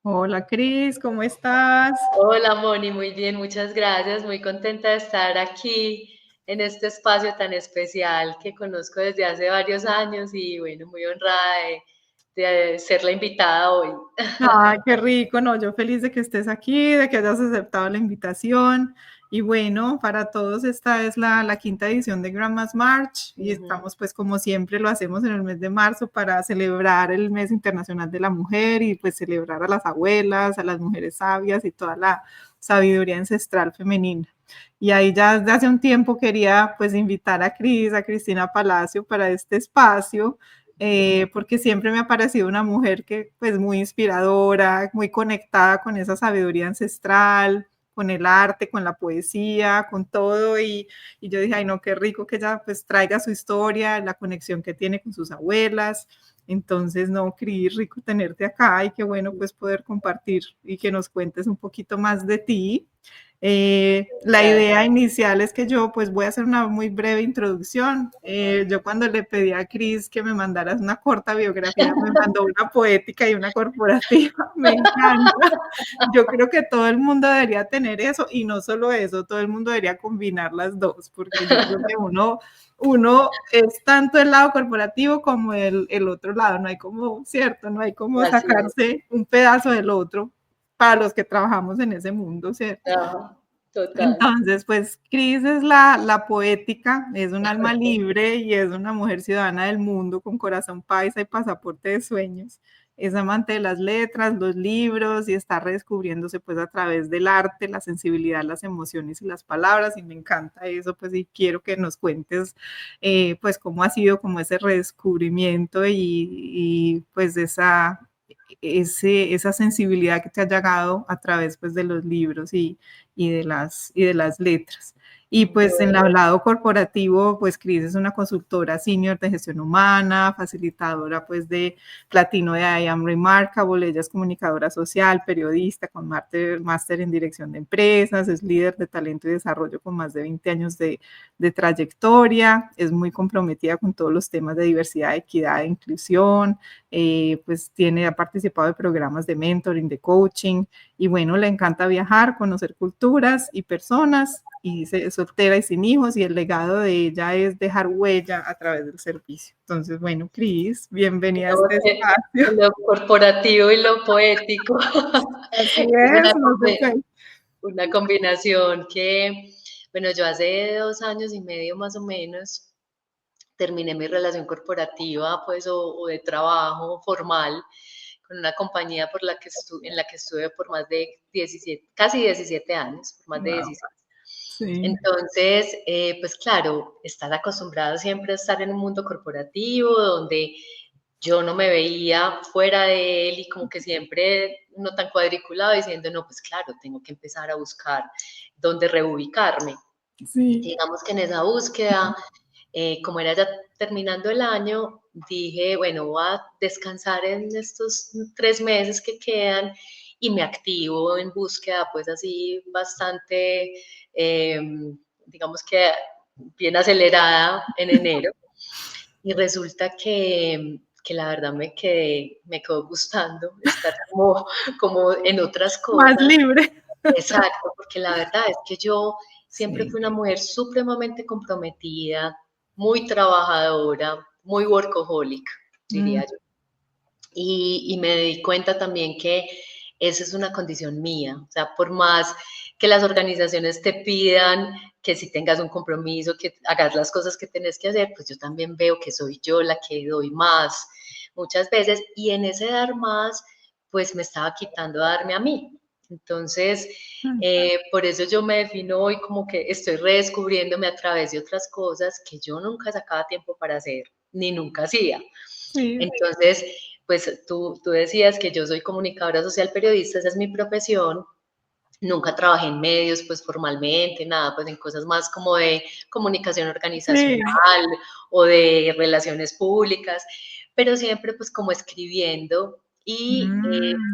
Hola Cris, ¿cómo estás? Hola Moni, muy bien, muchas gracias. Muy contenta de estar aquí en este espacio tan especial que conozco desde hace varios años y bueno, muy honrada de ser la invitada hoy. Ay, qué rico, no, yo feliz de que estés aquí, de que hayas aceptado la invitación. Y bueno, para todos esta es la quinta edición de Grandma's March y Ujú. estamos pues como siempre lo hacemos en el mes de marzo para celebrar el mes internacional de la mujer y pues celebrar a las abuelas, a las mujeres sabias y toda la sabiduría ancestral femenina. Y ahí ya desde hace un tiempo quería pues invitar a Cris, a Cristina Palacio para este espacio porque siempre me ha parecido una mujer que pues muy inspiradora, muy conectada con esa sabiduría ancestral, con el arte, con la poesía, con todo y yo dije, ay no, qué rico que ella pues traiga su historia, la conexión que tiene con sus abuelas, entonces no, Cris, rico tenerte acá y qué bueno pues poder compartir y que nos cuentes un poquito más de ti. La idea Gracias. inicial es que yo pues voy a hacer una muy breve introducción. Yo cuando le pedí a Cris que me mandaras una corta biografía, me mandó una poética y una corporativa. Me encanta. Yo creo que todo el mundo debería tener eso y no solo eso, todo el mundo debería combinar las dos, porque yo creo que uno es tanto el lado corporativo como el otro lado. No hay como, cierto, no hay como Así es. sacarse un pedazo del otro para los que trabajamos en ese mundo, ¿cierto? Ajá, total. Entonces, pues Cris es la poética, es un alma libre y es una mujer ciudadana del mundo con corazón paisa y pasaporte de sueños. Es amante de las letras, los libros y está redescubriéndose pues a través del arte, la sensibilidad, las emociones y las palabras y me encanta eso pues y quiero que nos cuentes pues cómo ha sido como ese redescubrimiento y pues esa sensibilidad que te ha llegado a través pues de los libros y de las letras. Y pues en el lado corporativo, pues Cris es una consultora senior de gestión humana, facilitadora pues de platino de I Am Remarkable, ella es comunicadora social, periodista con máster en dirección de empresas, es líder de talento y desarrollo con más de 20 años de trayectoria, es muy comprometida con todos los temas de diversidad, equidad e inclusión, pues ha participado de programas de mentoring, de coaching, y bueno, le encanta viajar, conocer culturas y personas, y es soltera y sin hijos, y el legado de ella es dejar huella a través del servicio. Entonces, bueno, Cris, bienvenida a Digamos este que espacio. lo corporativo y lo poético Así es es, no se puede. una combinación que, bueno, yo hace 2 años y medio más o menos terminé mi relación corporativa, pues, o de trabajo formal con una compañía en la que estuve por más de 17, casi 17 años, por más de Wow, 16. sí. Entonces, pues claro, estás acostumbrado siempre a estar en un mundo corporativo donde yo no me veía fuera de él y como que siempre no tan cuadriculado diciendo, no, pues claro, tengo que empezar a buscar dónde reubicarme. Sí. Digamos que en esa búsqueda, como era ya terminando el año, dije, bueno, voy a descansar en estos 3 meses que quedan y me activo en búsqueda, pues así bastante, eh, digamos que bien acelerada en enero. Y resulta que la verdad me quedó gustando estar como en otras Más cosas. libre. Exacto, porque la verdad es que yo siempre Sí. fui una mujer supremamente comprometida, muy trabajadora, muy workaholic, Mm, diría yo. Y me di cuenta también que esa es una condición mía. O sea, por más que las organizaciones te pidan que si tengas un compromiso, que hagas las cosas que tenés que hacer, pues yo también veo que soy yo la que doy más muchas veces. Y en ese dar más, pues me estaba quitando a darme a mí. Entonces, mm, por eso yo me defino hoy como que estoy redescubriéndome a través de otras cosas que yo nunca sacaba tiempo para hacer, ni nunca hacía. sí. Entonces, pues tú decías que yo soy comunicadora social periodista, esa es mi profesión. Nunca trabajé en medios, pues formalmente, nada, pues en cosas más como de comunicación organizacional Sí. o de relaciones públicas, pero siempre pues como escribiendo y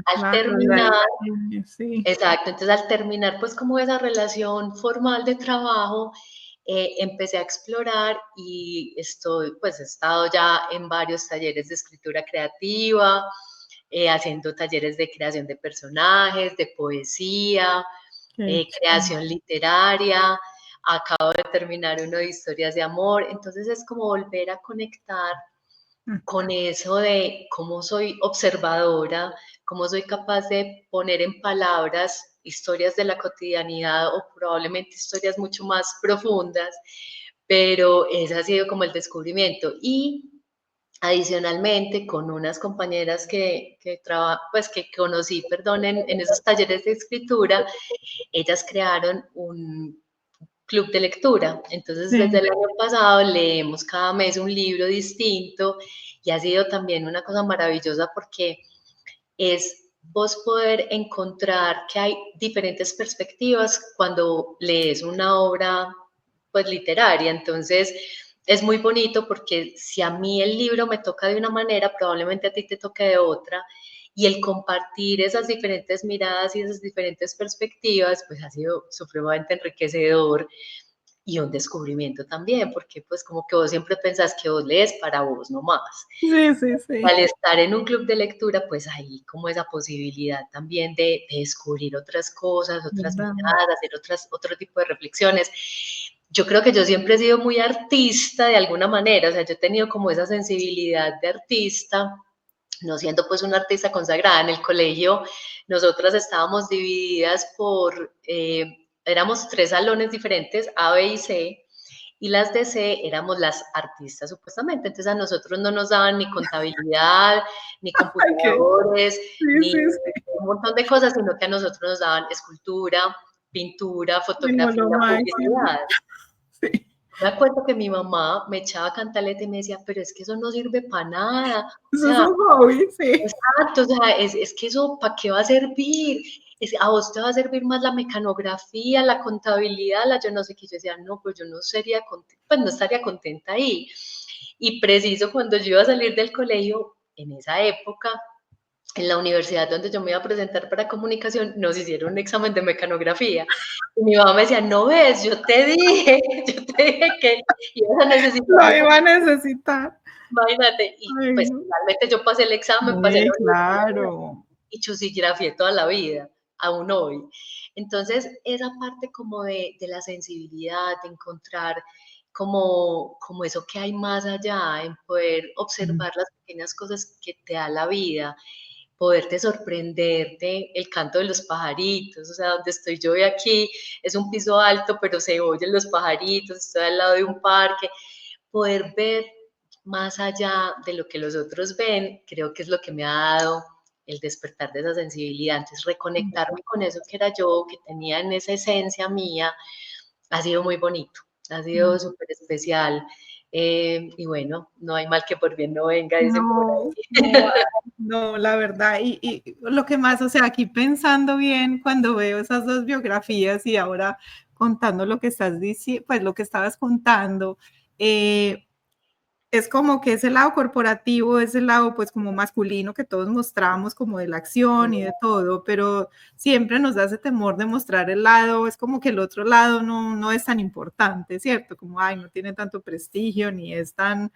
al Claro, de terminar, ahí viene, sí. exacto, entonces al terminar pues como esa relación formal de trabajo, empecé a explorar y he estado ya en varios talleres de escritura creativa, haciendo talleres de creación de personajes, de poesía, creación literaria. Acabo de terminar uno de historias de amor. Entonces es como volver a conectar con eso de cómo soy observadora, cómo soy capaz de poner en palabras historias de la cotidianidad o probablemente historias mucho más profundas, pero ese ha sido como el descubrimiento. Y adicionalmente, con unas compañeras pues que conocí, perdón, en esos talleres de escritura, ellas crearon un club de lectura. Entonces, desde el año pasado leemos cada mes un libro distinto y ha sido también una cosa maravillosa porque es vos poder encontrar que hay diferentes perspectivas cuando lees una obra pues literaria. Entonces, es muy bonito porque si a mí el libro me toca de una manera, probablemente a ti te toque de otra. Y el compartir esas diferentes miradas y esas diferentes perspectivas, pues ha sido supremamente enriquecedor y un descubrimiento también, porque pues como que vos siempre pensás que vos lees para vos nomás. Sí, sí, sí. Al estar en un club de lectura, pues hay como esa posibilidad también de descubrir otras cosas, otras ¿Verdad? miradas, hacer otro tipo de reflexiones. Yo creo que yo siempre he sido muy artista de alguna manera, o sea, yo he tenido como esa sensibilidad de artista, no siendo pues una artista consagrada. En el colegio nosotras estábamos divididas éramos 3 salones diferentes, A, B y C, y las de C éramos las artistas supuestamente. Entonces a nosotros no nos daban ni contabilidad, ni Okay. computadores, Sí, ni sí, sí. un montón de cosas, sino que a nosotros nos daban escultura, pintura, No, fotografía, lo máximo. publicidad. Sí. Me acuerdo que mi mamá me echaba cantaleta y me decía, pero es que eso no sirve para nada. O Eso es sea, un hobby, sí. exacto, o sea, es que eso, ¿para qué va a servir? A vos te va a servir más la mecanografía, la contabilidad, yo no sé qué. Yo decía, no, pues yo no sería contenta, pues no estaría contenta ahí. Y preciso cuando yo iba a salir del colegio, en esa época, en la universidad donde yo me iba a presentar para comunicación, nos hicieron un examen de mecanografía. Y mi mamá me decía, no ves, yo te dije, yo te dije que ibas a necesitar. Lo iba a necesitar. Imagínate, y Ay, pues no. realmente yo pasé el examen, pasé Sí, la universidad claro. y chusigrafié toda la vida, aún hoy. Entonces, esa parte como de la sensibilidad, de encontrar como eso que hay más allá, en poder observar las pequeñas cosas que te da la vida, poderte sorprenderte, el canto de los pajaritos, o sea, donde estoy yo hoy aquí es un piso alto, pero se oyen los pajaritos, estoy al lado de un parque, poder ver más allá de lo que los otros ven, creo que es lo que me ha dado el despertar de esa sensibilidad. Entonces, reconectarme con eso que era yo, que tenía en esa esencia mía, ha sido muy bonito, ha sido súper especial. Y bueno, no hay mal que por bien no venga, dicen por No, ahí. no, no, la verdad, y lo que más, o sea, aquí pensando bien, cuando veo esas dos biografías y ahora contando lo que estás diciendo, pues lo que estabas contando, es como que ese lado corporativo, ese lado pues como masculino que todos mostramos como de la acción y de todo, pero siempre nos da ese temor de mostrar el lado, es como que el otro lado no es tan importante, ¿cierto? Como, ay, no tiene tanto prestigio, ni es tan,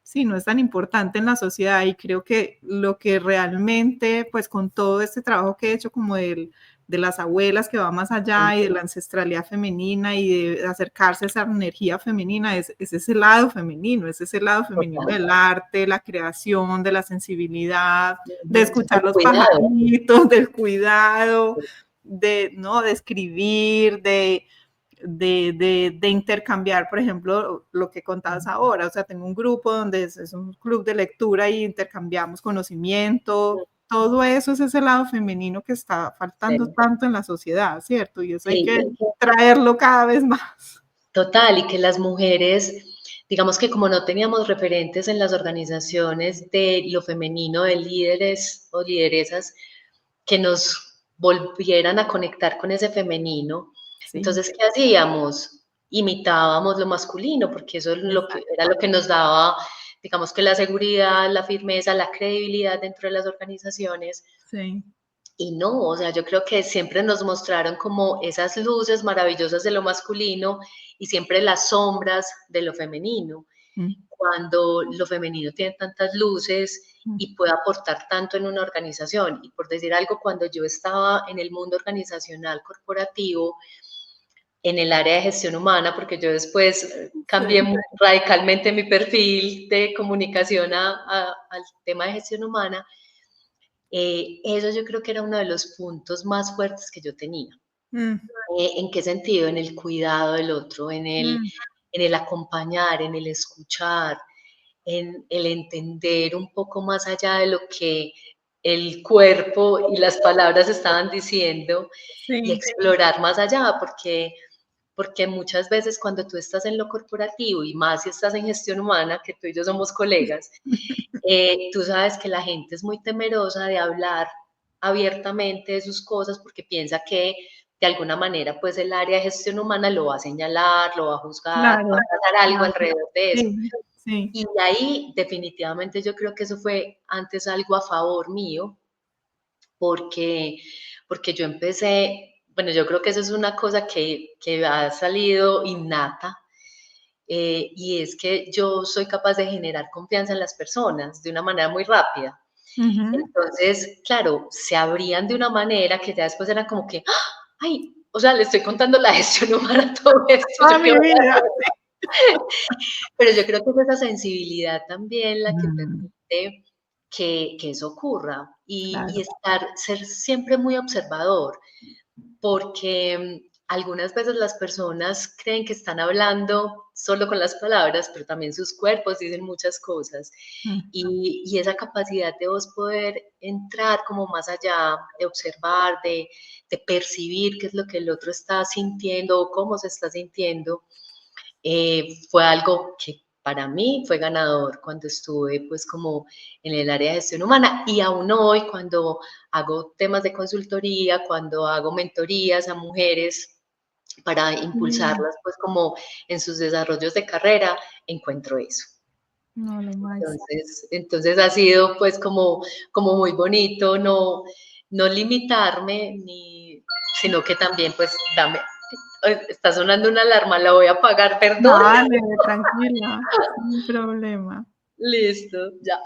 sí, no es tan importante en la sociedad y creo que lo que realmente, pues con todo este trabajo que he hecho como de las abuelas que va más allá y de la ancestralidad femenina y de acercarse a esa energía femenina, es ese lado femenino, es ese lado femenino del arte, la creación, de la sensibilidad, de escuchar los Cuidado. pajaritos, del cuidado, de, ¿no? De escribir, de intercambiar, por ejemplo, lo que contabas ahora, o sea, tengo un grupo donde es un club de lectura y intercambiamos conocimiento, todo eso es ese lado femenino que está faltando tanto en la sociedad, ¿cierto? Y eso hay Sí, que traerlo cada vez más. total, y que las mujeres, digamos que como no teníamos referentes en las organizaciones de lo femenino, de líderes o lideresas que nos volvieran a conectar con ese femenino, Sí, entonces, ¿qué hacíamos? Imitábamos lo masculino, porque eso es era lo que nos daba, digamos que la seguridad, la firmeza, la credibilidad dentro de las organizaciones. sí. Y no, o sea, yo creo que siempre nos mostraron como esas luces maravillosas de lo masculino y siempre las sombras de lo femenino. Mm, cuando lo femenino tiene tantas luces mm. y puede aportar tanto en una organización. Y por decir algo, cuando yo estaba en el mundo organizacional corporativo, en el área de gestión humana, porque yo después cambié Sí. radicalmente mi perfil de comunicación al tema de gestión humana, eso yo creo que era uno de los puntos más fuertes que yo tenía. Mm, ¿En qué sentido? En el cuidado del otro, mm. en el acompañar, en el escuchar, en el entender un poco más allá de lo que el cuerpo y las palabras estaban diciendo y Sí. explorar más allá, porque muchas veces cuando tú estás en lo corporativo y más si estás en gestión humana, que tú y yo somos colegas, tú sabes que la gente es muy temerosa de hablar abiertamente de sus cosas porque piensa que de alguna manera pues el área de gestión humana lo va a señalar, lo va a juzgar, va Claro, a pasar algo claro. alrededor de eso. Sí, sí. Y de ahí definitivamente yo creo que eso fue antes algo a favor mío, porque, porque yo empecé, bueno, yo creo que eso es una cosa que ha salido innata, y es que yo soy capaz de generar confianza en las personas de una manera muy rápida. Ujú. Entonces, claro, se abrían de una manera que ya después era como que, ¡ah! Ay, o sea, le estoy contando la gestión humana todo esto, Toda yo qué mi voy a vida. hacer. Pero yo creo que es esa sensibilidad también la que Mm, permite que eso ocurra y claro. estar, ser siempre muy observador, porque algunas veces las personas creen que están hablando solo con las palabras, pero también sus cuerpos dicen muchas cosas. Mm, Y esa capacidad de vos poder entrar como más allá, de observar, de percibir qué es lo que el otro está sintiendo o cómo se está sintiendo, fue algo que para mí fue ganador cuando estuve pues como en el área de gestión humana y aún hoy cuando hago temas de consultoría, cuando hago mentorías a mujeres para sí. impulsarlas pues como en sus desarrollos de carrera, encuentro eso. No, lo máximo. Entonces ha sido pues como muy bonito no limitarme, sino que también pues dame, está sonando una alarma, la voy a apagar, perdón. Dale, tranquila, sin problema. Listo, ya.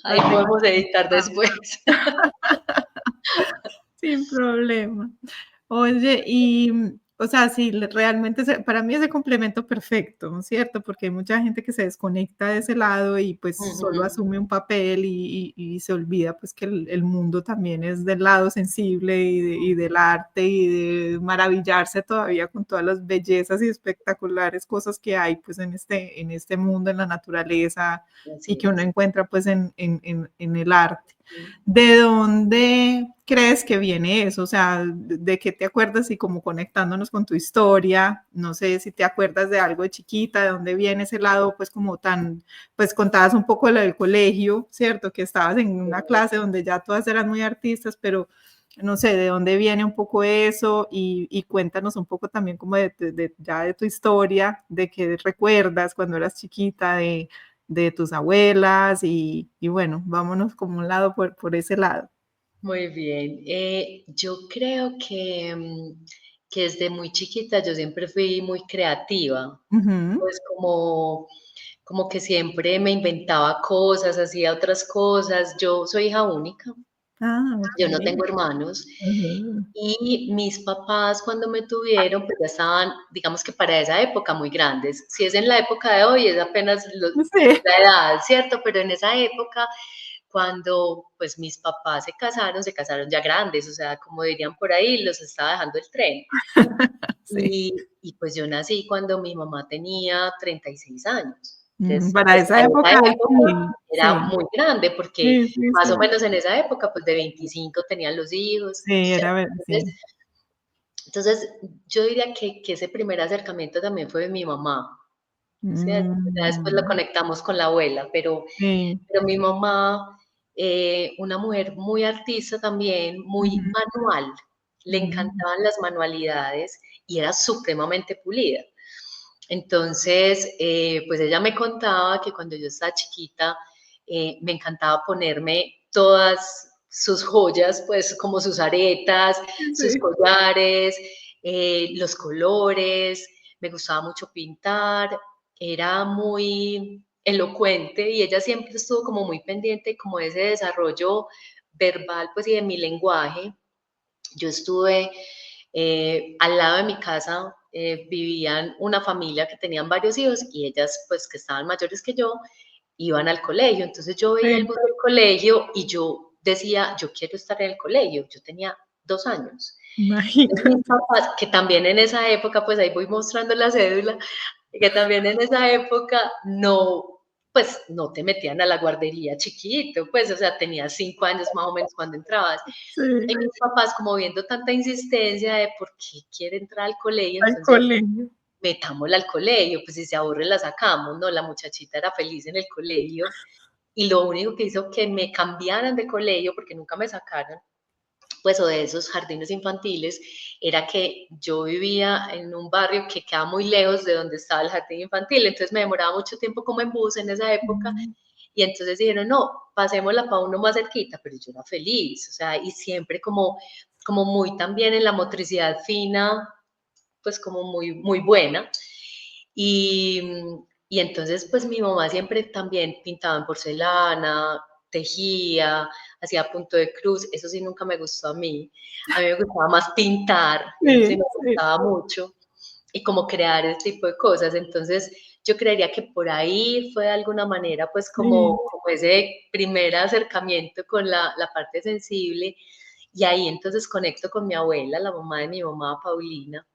Ahí Dale, podemos editar después. sin problema. Oye, o sea, sí, realmente para mí es el complemento perfecto, ¿no es cierto? Porque hay mucha gente que se desconecta de ese lado y pues solo Ujú. asume un papel y se olvida pues que el mundo también es del lado sensible y del arte y de maravillarse todavía con todas las bellezas y espectaculares cosas que hay pues en este mundo, en la naturaleza y Así que uno es. encuentra pues en el arte. ¿De dónde crees que viene eso? O sea, ¿de qué te acuerdas? Y como conectándonos con tu historia, no sé si te acuerdas de algo de chiquita, de dónde viene ese lado, pues como tan, pues contabas un poco lo del colegio, ¿cierto? Que estabas en una clase donde ya todas eran muy artistas, pero no sé, de dónde viene un poco eso y cuéntanos un poco también como ya de tu historia, de qué recuerdas cuando eras chiquita, de tus abuelas y bueno, vámonos como un lado por ese lado. Muy bien. Yo creo que desde muy chiquita yo siempre fui muy creativa, Ujú. pues como que siempre me inventaba cosas, hacía otras cosas. Yo soy hija única, Ah, yo no okey. tengo hermanos. Ujú. Y mis papás cuando me tuvieron, pues ya estaban, digamos que para esa época muy grandes. Si es en la época de hoy, es apenas Sí. la edad, ¿cierto? Pero en esa época, cuando pues mis papás se casaron ya grandes, o sea, como dirían por ahí, los estaba dejando el tren. Sí. Y pues yo nací cuando mi mamá tenía 36 años. Entonces, Para pues esa para época, esa época sí, era sí. muy grande, porque Sí, sí, más o sí. menos en esa época, pues de 25 tenían los hijos, Sí, ¿cierto? era ver Entonces, sí. entonces, yo diría que ese primer acercamiento también fue de mi mamá, ¿cierto? Ya después lo Mm, conectamos con la abuela, sí. pero mi mamá, una mujer muy artista también, muy Ujú. manual, le Mm, encantaban las manualidades y era supremamente pulida. Entonces, pues ella me contaba que cuando yo estaba chiquita, me encantaba ponerme todas sus joyas, pues como sus aretas, sus sí. collares, los colores, me gustaba mucho pintar era muy elocuente y ella siempre estuvo como muy pendiente como de ese desarrollo verbal, pues, y de mi lenguaje. Yo estuve al lado de mi casa, vivían una familia que tenían varios hijos y ellas, pues, que estaban mayores que yo, iban al colegio. Entonces yo veía el Sí, bus del colegio y yo decía, yo quiero estar en el colegio. Yo tenía 2 años. Entonces, mis imagínate. papás, que también en esa época, pues ahí voy mostrando la cédula, que también en esa época no, pues no te metían a la guardería chiquito, pues, o sea, tenías 5 años más o menos cuando entrabas. Y Sí, mis papás, como viendo tanta insistencia de por qué quiere entrar al colegio, al entonces colegio. metámosla al colegio, pues si se aburre la sacamos, ¿no? La muchachita era feliz en el colegio y lo único que hizo que me cambiaran de colegio, porque nunca me sacaron, pues, o de esos jardines infantiles, era que yo vivía en un barrio que queda muy lejos de donde estaba el jardín infantil, entonces me demoraba mucho tiempo como en bus en esa época, Mm, y entonces dijeron, no, pasémosla para uno más cerquita, pero yo era feliz, o sea, y siempre como muy también en la motricidad fina, pues como muy, muy buena. Y, y entonces, pues mi mamá siempre también pintaba en porcelana, tejía, hacía punto de cruz, eso sí nunca me gustó a mí. A mí me gustaba más pintar, eso sí sí, me sí. gustaba mucho, y como crear ese tipo de cosas. Entonces, yo creería que por ahí fue de alguna manera, pues Sí. como ese primer acercamiento con la parte sensible, y ahí entonces conecto con mi abuela, la mamá de mi mamá, Paulina,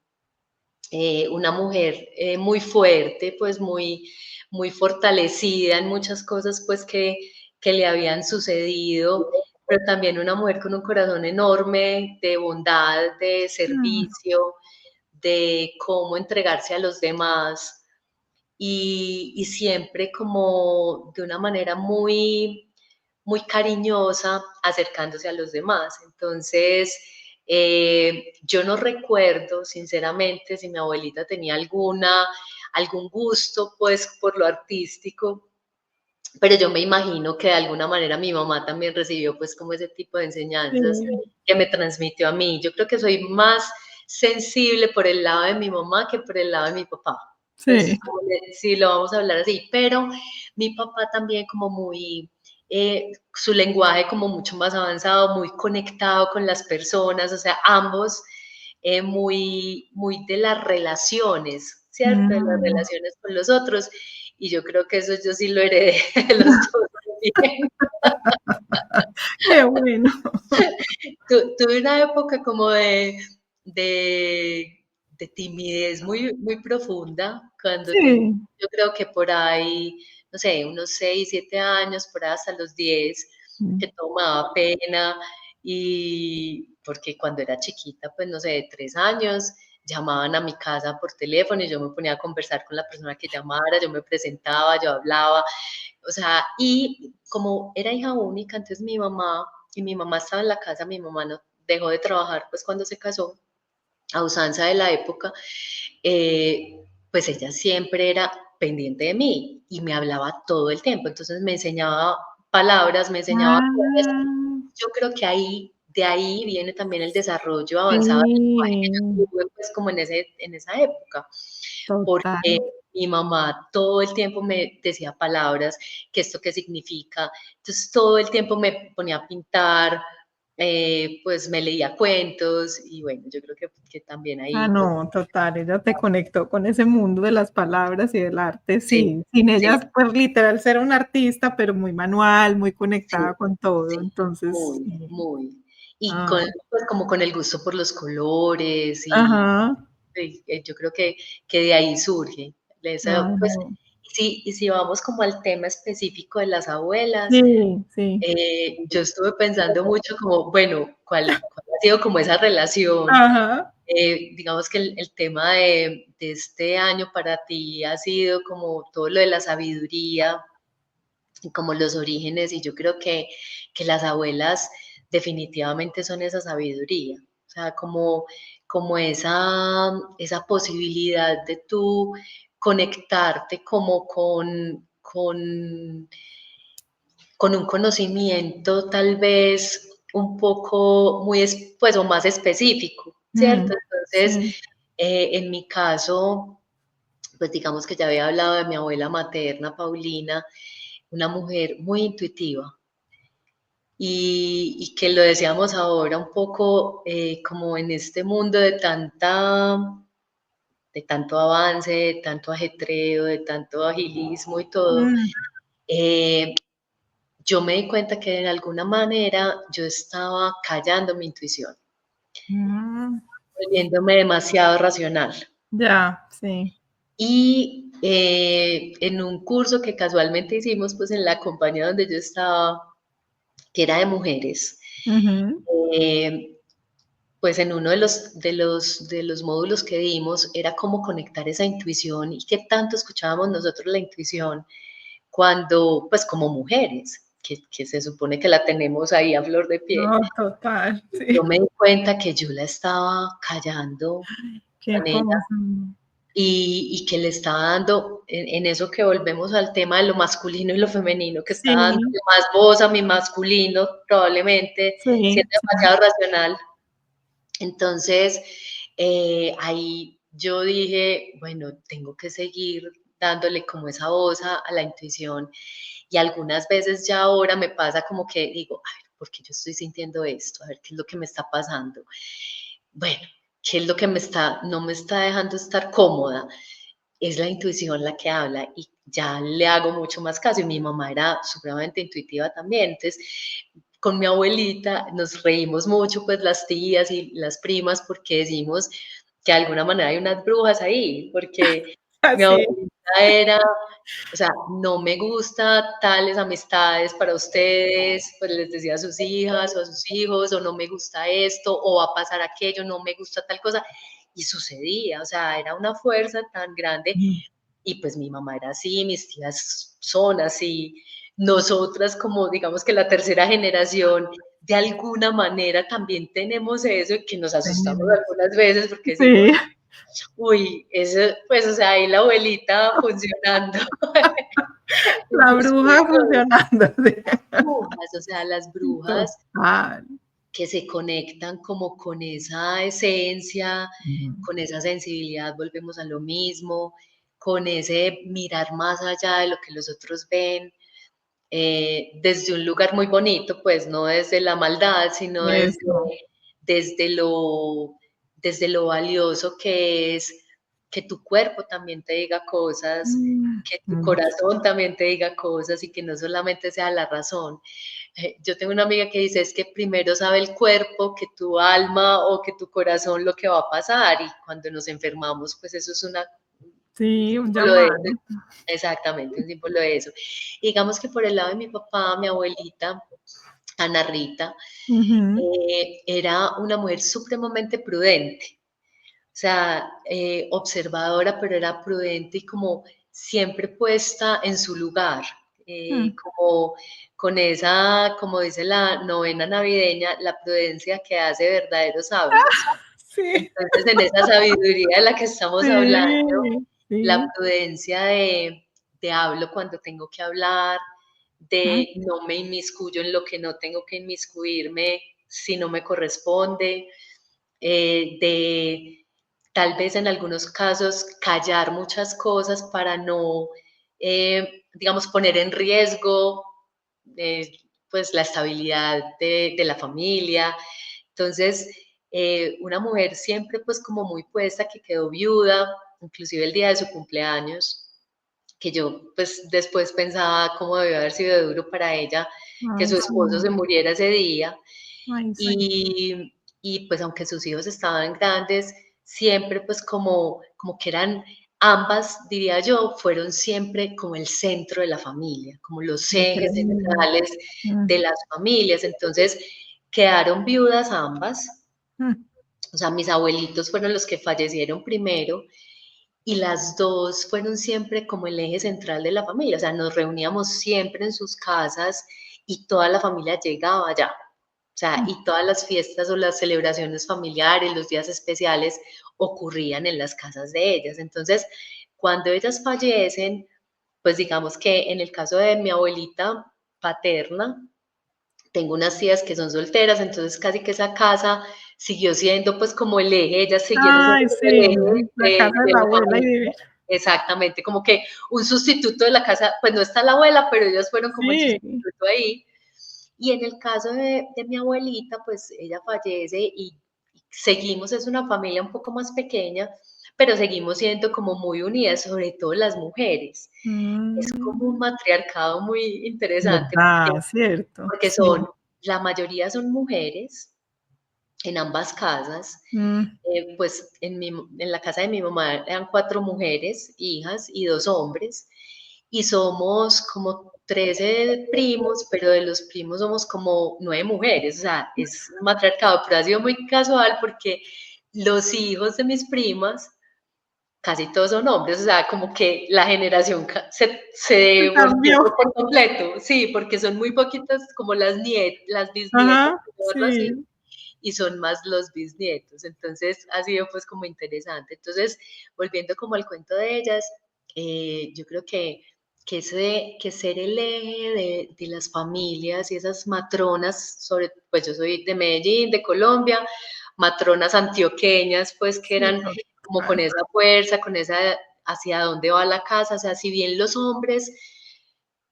una mujer muy fuerte, pues muy, muy fortalecida en muchas cosas pues que le habían sucedido, pero también una mujer con un corazón enorme de bondad, de Mm, servicio, de cómo entregarse a los demás y siempre como de una manera muy, muy cariñosa acercándose a los demás. Entonces, yo no recuerdo, sinceramente, si mi abuelita tenía algún gusto, pues, por lo artístico, pero yo me imagino que de alguna manera mi mamá también recibió, pues, como ese tipo de enseñanzas sí, que me transmitió a mí. Yo creo que soy más sensible por el lado de mi mamá que por el lado de mi papá. Pues, sí. sí, lo vamos a hablar así, pero mi papá también como muy, su lenguaje como mucho más avanzado, muy conectado con las personas, o sea, ambos muy, muy de las relaciones, ¿cierto? De las Mm. relaciones con los otros. Y yo creo que eso yo sí lo heredé de los dos también. Qué bueno. Tuve una época como de, de timidez muy, muy profunda, cuando tenía, Sí. yo creo que por ahí, no sé, unos 6 7 años, por ahí hasta los 10 Mm. que tomaba pena y porque cuando era chiquita, pues no sé, de 3 años, llamaban a mi casa por teléfono y yo me ponía a conversar con la persona que llamara, yo me presentaba, yo hablaba, o sea, y como era hija única, entonces mi mamá estaba en la casa, mi mamá no dejó de trabajar pues cuando se casó, a usanza de la época, pues ella siempre era pendiente de mí y me hablaba todo el tiempo, entonces me enseñaba palabras, me enseñaba cosas. Ah, Yo creo que de ahí viene también el desarrollo avanzado del lenguaje que sí, yo tuve pues como en esa época, porque total. mi mamá todo el tiempo me decía palabras, que esto qué significa, entonces todo el tiempo me ponía a pintar, pues me leía cuentos y bueno, yo creo que también Ah, ahí, pues no, total, ella te conectó con ese mundo de las palabras y del arte, sí, sí. Sin sí, ella, pues literal ser una artista, pero muy manual, muy sí, conectada con todo. sí, Entonces, muy, sí. muy. Y Ah, pues como con el gusto por los colores ajá. y, yo creo que de ahí surge. Ah, Pues, no. y si vamos como al tema específico de las abuelas, Sí, sí. yo estuve pensando mucho como, bueno, ¿cuál ha sido como esa relación? Ajá. Digamos que el tema de este año para ti ha sido como todo lo de la sabiduría y como los orígenes, y yo creo que las abuelas definitivamente son esa sabiduría, o sea, como esa posibilidad de tú conectarte como con un conocimiento tal vez un poco muy, pues, o más específico, ¿cierto? Mm, Entonces, sí. en mi caso, pues digamos que ya había hablado de mi abuela materna, Paulina, una mujer muy intuitiva y que lo decíamos ahora un poco como en este mundo de tanto avance, de tanto ajetreo, de tanto agilismo y todo, Mm, eh, yo me di cuenta que de alguna manera yo estaba callando mi intuición, mm, volviéndome demasiado racional. ya, sí. Y en un curso que casualmente hicimos, pues en la compañía donde yo estaba, que era de mujeres, Ujú, eh, pues en uno de los módulos que dimos era cómo conectar esa intuición y qué tanto escuchábamos nosotros la intuición cuando, pues como mujeres, que se supone que la tenemos ahí a flor de piel. no, total, Yo sí. me di cuenta que yo la estaba callando, Qué Anela, cosa. y que le estaba dando, en eso que volvemos al tema de lo masculino y lo femenino, que estaba dando Sí, más voz a mi masculino, probablemente sí, siendo sí. demasiado racional. Entonces, ahí yo dije, bueno, tengo que seguir dándole como esa voz a la intuición y algunas veces ya ahora me pasa como que digo, a ver, ¿por qué yo estoy sintiendo esto? A ver, ¿qué es lo que me está pasando? Bueno, ¿qué es lo que no me está dejando estar cómoda? Es la intuición la que habla y ya le hago mucho más caso. Y mi mamá era supremamente intuitiva también. Entonces, con mi abuelita nos reímos mucho, pues las tías y las primas, porque decimos que de alguna manera hay unas brujas ahí, porque mi Así. abuelita era, o sea, no me gusta tales amistades para ustedes, pues les decía a sus hijas o a sus hijos, o no me gusta esto, o va a pasar aquello, no me gusta tal cosa, y sucedía, o sea, era una fuerza tan grande, y pues mi mamá era así, mis tías son así, nosotras como digamos que la tercera generación, de alguna manera también tenemos eso, y que nos asustamos Tenemos. algunas veces porque decimos, Sí, uy, eso, pues, o sea, ahí la abuelita funcionando. la Entonces, bruja funcionando, sí. brujas, o sea, las brujas Total. que se conectan como con esa esencia, Ujú. con esa sensibilidad, volvemos a lo mismo, con ese mirar más allá de lo que los otros ven, desde un lugar muy bonito, pues no desde la maldad, sino Eso. desde lo, desde lo valioso que es que tu cuerpo también te diga cosas, que tu Mucho. corazón también te diga cosas y que no solamente sea la razón. Yo tengo una amiga que dice, es que primero sabe el cuerpo que tu alma o que tu corazón lo que va a pasar y cuando nos enfermamos, pues eso es un Sí, un símbolo de eso. llamado. Exactamente, un símbolo de eso. Y digamos que por el lado de mi papá, mi abuelita, Ana Rita, Ujú. era una mujer supremamente prudente. O sea, observadora, pero era prudente y como siempre puesta en su lugar, Mm. como con esa, como dice la novena navideña, la prudencia que hace verdaderos sabios. Sí, Entonces, en esa sabiduría de la que estamos hablando, sí, la sí. prudencia de hablo cuando tengo que hablar, Mm, de no me inmiscuyo en lo que no tengo que inmiscuirme si no me corresponde, de tal vez en algunos casos callar muchas cosas para no, digamos, poner en riesgo eh, pues la estabilidad de la familia. Entonces, una mujer siempre pues como muy puesta, que quedó viuda, inclusive el día de su cumpleaños, que yo pues después pensaba cómo debió haber sido duro para ella que ay, su sí, esposo se muriera ese día. ay, sí. Y pues aunque sus hijos estaban grandes, siempre pues como que eran ambas, diría yo, fueron siempre como el centro de la familia, como los ejes Increíble. centrales Mm, de las familias. Entonces quedaron viudas ambas, mm, o sea, mis abuelitos fueron los que fallecieron primero y las dos fueron siempre como el eje central de la familia, o sea, nos reuníamos siempre en sus casas y toda la familia llegaba allá. O sea, mm. y todas las fiestas o las celebraciones familiares, los días especiales ocurrían en las casas de ellas. Entonces, cuando ellas fallecen, pues digamos que en el caso de mi abuelita paterna, tengo unas tías que son solteras, entonces casi que esa casa siguió siendo pues como el eje, ellas siguieron siendo Ay, como el sí, eje la casa de de la la abuela y familia. vivir. exactamente, como que un sustituto de la casa, pues no está la abuela, pero ellos fueron como el Sí. sustituto ahí. Y en el caso de mi abuelita, pues ella fallece y seguimos, es una familia un poco más pequeña, pero seguimos siendo como muy unidas, sobre todo las mujeres. Es como un Mm, matriarcado muy interesante, ¿verdad? Cierto, porque sí. son, la mayoría son mujeres en ambas casas. Mm, Pues en la casa de mi mamá eran 4 mujeres, hijas, y 2 hombres, y somos como 13 primos, pero de los primos somos como 9 mujeres, o sea, es un matriarcado, pero ha sido muy casual porque los hijos de mis primas, casi todos son hombres, o sea, como que la generación se volteó cambió. por completo, sí, porque son muy poquitas como las bisnietas, Ajá, por llamarlo así, sí. y son más los bisnietos. Entonces ha sido pues como interesante. Entonces, volviendo como al cuento de ellas, yo creo que ser el eje de las familias y esas matronas, pues yo soy de Medellín, de Colombia, matronas antioqueñas, pues que Sí, eran como con total. esa fuerza, con esa hacia dónde va la casa, o sea, si bien los hombres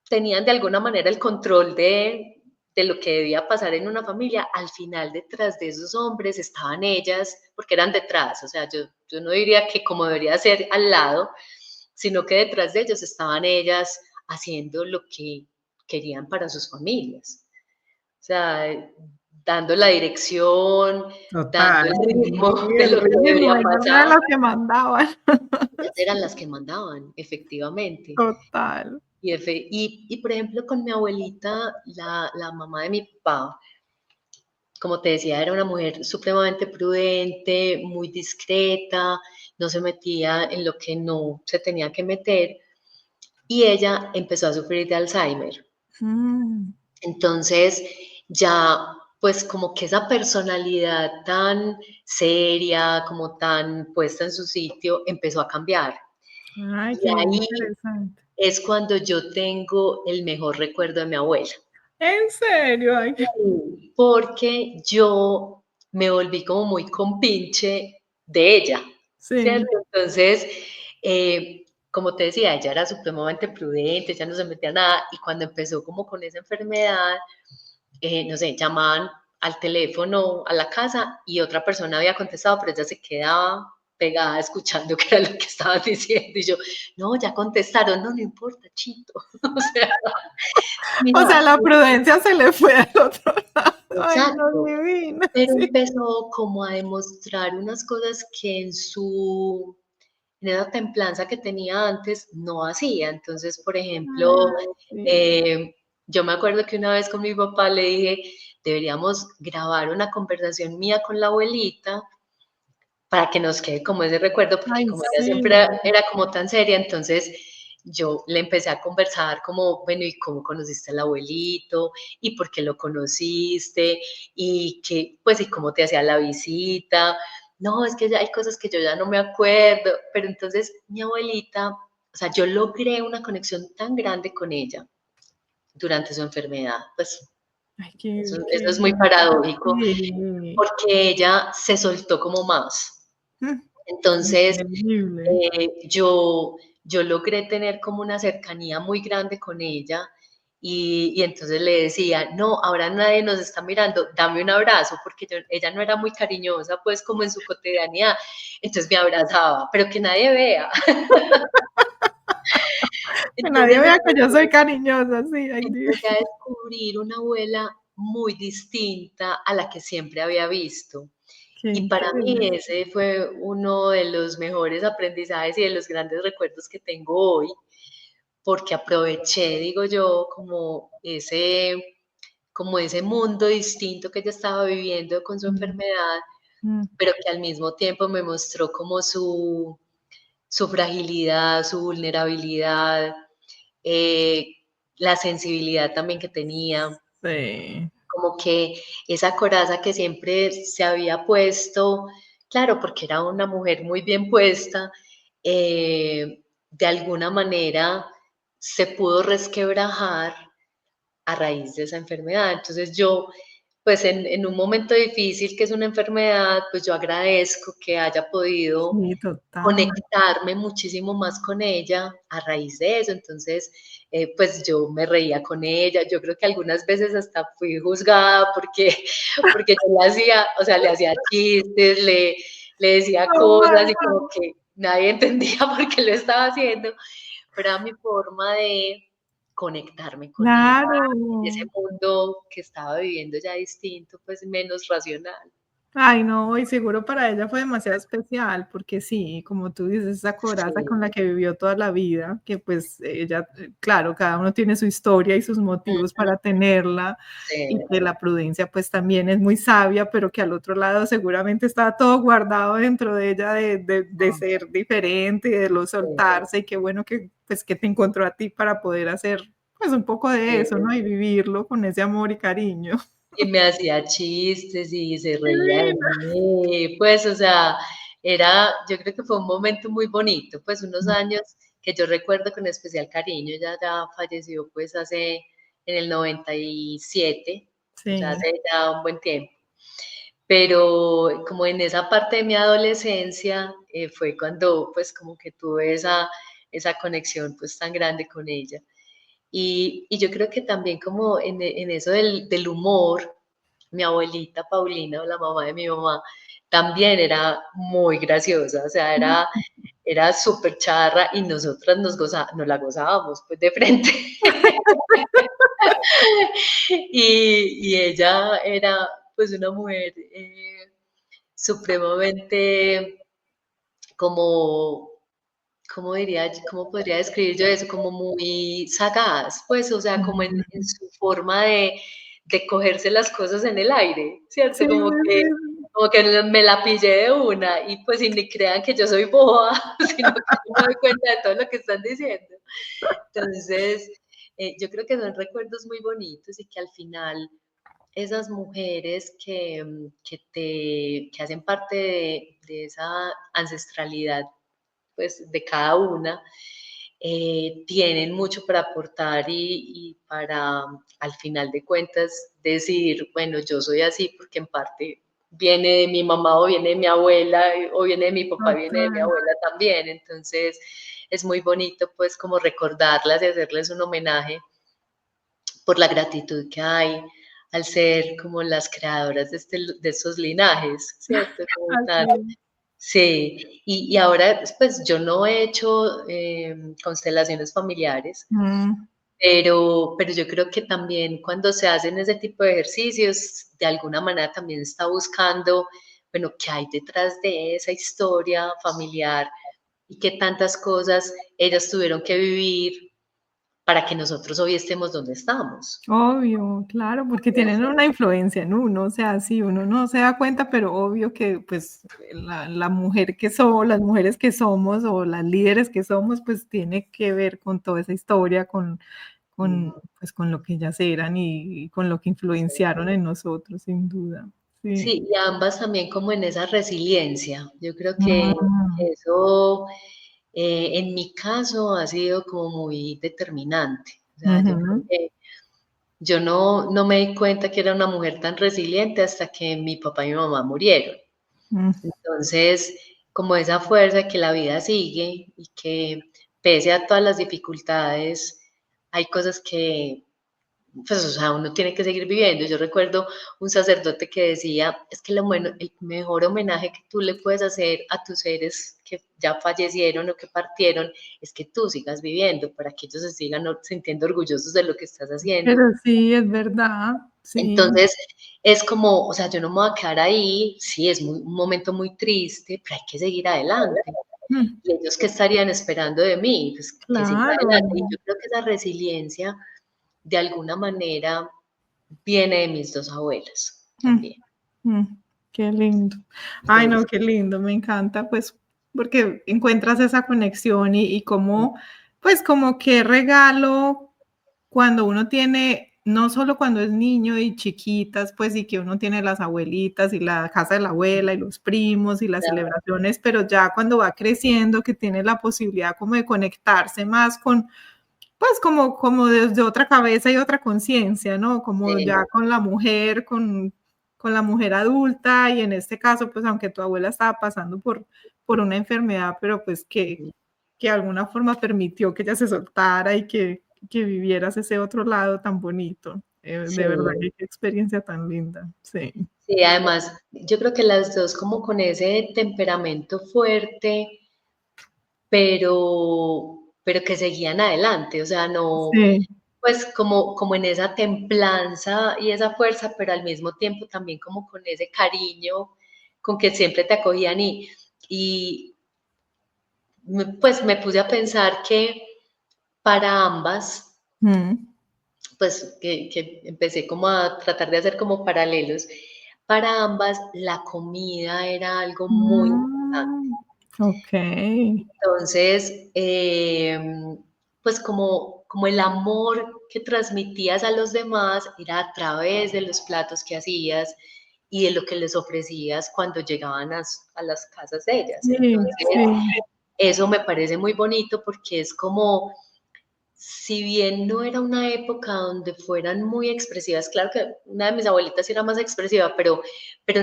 tenían de alguna manera el control de lo que debía pasar en una familia, al final detrás de esos hombres estaban ellas, porque eran detrás, o sea, yo no diría que como debería ser al lado, sino que detrás de ellos estaban ellas haciendo lo que querían para sus familias. O sea, dando la dirección, dando Total, el sí, ritmo de el lo que ritmo, debería ellas eran pasar. las que mandaban. Ellas eran las que mandaban, efectivamente. Total. Por ejemplo, con mi abuelita, la mamá de mi papá, como te decía, era una mujer supremamente prudente, muy discreta, no se metía en lo que no se tenía que meter, y ella empezó a sufrir de Alzheimer. Mm, Entonces, ya, pues como que esa personalidad tan seria, como tan puesta en su sitio, empezó a cambiar. ay, Y qué ahí interesante. es cuando yo tengo el mejor recuerdo de mi abuela. ¿En serio? Ay, Porque yo me volví como muy compinche de ella, ¿cierto? sí. Entonces, como te decía, ella era supremamente prudente, ella no se metía a nada, y cuando empezó como con esa enfermedad, no sé, llamaban al teléfono a la casa y otra persona había contestado, pero ella se quedaba pegada escuchando qué era lo que estaban diciendo, y yo, no, ya contestaron, no, no importa, chito, o sea, O mira, sea, la prudencia se le fue al otro lado. Ay, no, exacto, divina, pero sí. empezó como a demostrar unas cosas que en esa templanza que tenía antes no hacía. Entonces, por ejemplo, Ay, sí. yo me acuerdo que una vez con mi papá le dije, deberíamos grabar una conversación mía con la abuelita para que nos quede como ese recuerdo, porque Ay, como ella siempre sí. era como tan seria, entonces yo le empecé a conversar como, bueno, ¿y cómo conociste al abuelito? ¿Y por qué lo conociste? ¿Y qué, pues, y cómo te hacía la visita? No, es que ya hay cosas que yo ya no me acuerdo, pero entonces mi abuelita, o sea, yo logré una conexión tan grande con ella durante su enfermedad, pues Ay, eso es muy paradójico, sí. porque ella se soltó como más. Mm, Entonces, increíble. yo logré tener como una cercanía muy grande con ella y entonces le decía, no, ahora nadie nos está mirando, dame un abrazo, porque ella no era muy cariñosa, pues como en su cotidianidad, entonces me abrazaba, pero que nadie vea. Que nadie Entonces vea que yo soy cariñosa, sí, ay, empecé a descubrir una abuela muy distinta a la que siempre había visto. qué Y para mí increíble. ese fue uno de los mejores aprendizajes y de los grandes recuerdos que tengo hoy, porque aproveché, digo yo, como ese mundo distinto que ella estaba viviendo con su Mm, enfermedad, mm, pero que al mismo tiempo me mostró como su fragilidad, su vulnerabilidad, eh, la sensibilidad también que tenía, sí. como que esa coraza que siempre se había puesto, claro, porque era una mujer muy bien puesta, de alguna manera se pudo resquebrajar a raíz de esa enfermedad. Entonces yo pues en un momento difícil que es una enfermedad, pues yo agradezco que haya podido Sí, total. conectarme muchísimo más con ella a raíz de eso. Entonces, pues yo me reía con ella. Yo creo que algunas veces hasta fui juzgada porque, porque yo le hacía, o sea, le hacía chistes, le decía Oh, cosas y wow. como que nadie entendía por qué lo estaba haciendo, pero era mi forma de conectarme con ella en ese Claro. mundo que estaba viviendo ya distinto, pues menos racional. Ay, no, y seguro para ella fue demasiado especial, porque sí, como tú dices, esa coraza Sí, con la que vivió toda la vida, que pues ella, claro, cada uno tiene su historia y sus motivos ujú, para tenerla, y sí, que la prudencia pues también es muy sabia, pero que al otro lado seguramente estaba todo guardado dentro de ella de ser diferente y de lo sí, soltarse, y qué bueno que pues que te encontró a ti para poder hacer pues un poco de eso, sí. ¿no? Y vivirlo con ese amor y cariño. Y me hacía chistes y se reía de Divina. mí, pues, o sea, yo creo que fue un momento muy bonito, pues, unos años que yo recuerdo con especial cariño. Ella ya falleció, pues, en el 97, o sea, Sí. hace ya un buen tiempo. Pero como en esa parte de mi adolescencia, fue cuando, pues, como que tuve esa conexión, pues, tan grande con ella. Y yo creo que también como en eso del humor, mi abuelita Paulina, o la mamá de mi mamá, también era muy graciosa, o sea, era súper charra y nosotras nos la gozábamos pues de frente. Y ella era pues una mujer supremamente como cómo podría describir yo eso? Como muy sagaz, pues, o sea, como en Ujú. su forma de cogerse las cosas en el aire, Sí, ¿cierto? sí, sí. Como que me la pillé de una y pues, y ni crean que yo soy boba, sino que yo me doy cuenta de todo lo que están diciendo. Entonces, yo creo que son recuerdos muy bonitos y que al final esas mujeres que hacen parte de esa ancestralidad pues de cada una, tienen mucho para aportar y para al final de cuentas decir, bueno, yo soy así porque en parte viene de mi mamá o viene de mi abuela o viene de mi papá, viene de mi Total. abuela también. Entonces es muy bonito pues como recordarlas y hacerles un homenaje por la gratitud que hay al ser como las creadoras de estos linajes, ¿cierto? Como Así tal. es. Sí, y ahora, pues yo no he hecho constelaciones familiares, Mm, pero yo creo que también cuando se hacen ese tipo de ejercicios, de alguna manera también está buscando, bueno, qué hay detrás de esa historia familiar y qué tantas cosas ellas tuvieron que vivir para que nosotros hoy estemos donde estamos. obvio, claro, porque tienen una influencia en uno, o sea, sí, uno no se da cuenta, pero obvio que, pues, la mujer que somos, las mujeres que somos, o las líderes que somos, pues, tiene que ver con toda esa historia, con, Ujú. pues, con lo que ellas eran y con lo que influenciaron en nosotros, sin duda. Sí. Sí, y ambas también como en esa resiliencia. Yo creo que Mm, eso, en mi caso, ha sido como muy determinante. O sea, yo creo ujú, que yo no me di cuenta que era una mujer tan resiliente hasta que mi papá y mi mamá murieron. mm. Entonces, como esa fuerza que la vida sigue y que pese a todas las dificultades, hay cosas que pues, o sea, uno tiene que seguir viviendo. Yo recuerdo un sacerdote que decía, es que el mejor homenaje que tú le puedes hacer a tus seres que ya fallecieron o que partieron es que tú sigas viviendo para que ellos se sigan sintiendo orgullosos de lo que estás haciendo. Pero sí, es verdad, sí. Entonces, es como, o sea, yo no me voy a quedar ahí, sí, un momento muy triste, pero hay que seguir adelante. Mm, Y ellos que estarían esperando de mí, pues que siga claro. adelante. Y yo creo que esa resiliencia, de alguna manera, viene de mis dos abuelas Mm, también. mm, qué lindo. Ay, Sí, no, qué lindo, me encanta, pues, porque encuentras esa conexión y cómo, pues, como qué regalo cuando uno tiene, no solo cuando es niño y chiquitas, pues, y que uno tiene las abuelitas y la casa de la abuela y los primos y las claro, celebraciones, pero ya cuando va creciendo, que tiene la posibilidad como de conectarse más con, pues, como desde otra cabeza y otra conciencia, ¿no? Como sí, ya con la mujer, con con la mujer adulta, y en este caso, pues aunque tu abuela estaba pasando por una enfermedad, pero pues que de alguna forma permitió que ella se soltara y que vivieras ese otro lado tan bonito. De verdad, Sí, qué experiencia tan linda. Sí. sí, además, yo creo que las dos como con ese temperamento fuerte, pero que seguían adelante, o sea, no, Sí. pues como en esa templanza y esa fuerza, pero al mismo tiempo también como con ese cariño con que siempre te acogían y pues me puse a pensar que para ambas, Mm. pues que empecé como a tratar de hacer como paralelos, para ambas la comida era algo muy importante. Mm, okey. Entonces, pues como el amor que transmitías a los demás era a través de los platos que hacías y de lo que les ofrecías cuando llegaban a las casas de ellas. Sí, Entonces, sí. eso me parece muy bonito porque es como, si bien no era una época donde fueran muy expresivas, claro que una de mis abuelitas sí era más expresiva, pero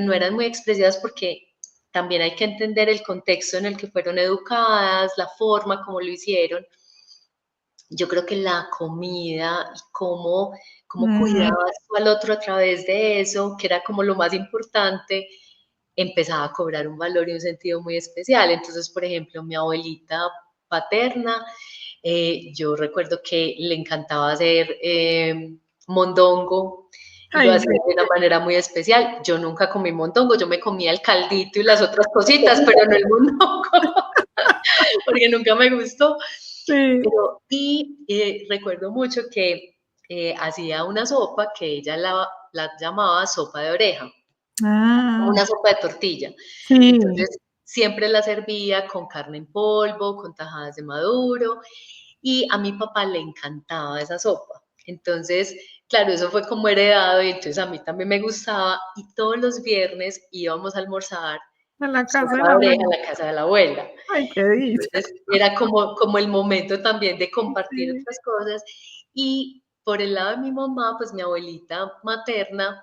no eran muy expresivas porque también hay que entender el contexto en el que fueron educadas, la forma como lo hicieron. Yo creo que la comida y cómo Mm, cuidabas tú al otro a través de eso, que era como lo más importante, empezaba a cobrar un valor y un sentido muy especial. Entonces, por ejemplo, mi abuelita paterna, yo recuerdo que le encantaba hacer mondongo y lo ay, hacía sí, de una manera muy especial. Yo nunca comí mondongo, yo me comía el caldito y las otras cositas, pero no el mondongo, porque nunca me gustó. sí. Recuerdo mucho que hacía una sopa que ella la llamaba sopa de oreja, como Ah, una sopa de tortilla. sí. Entonces, siempre la servía con carne en polvo, con tajadas de maduro, y a mi papá le encantaba esa sopa. Entonces, claro, eso fue como heredado y entonces a mí también me gustaba y todos los viernes íbamos a almorzar A la casa de sopa la de oreja abuela. a la casa de la abuela. Ay, qué dicha. Entonces, era como el momento también de compartir Sí. otras cosas. Y por el lado de mi mamá, pues mi abuelita materna,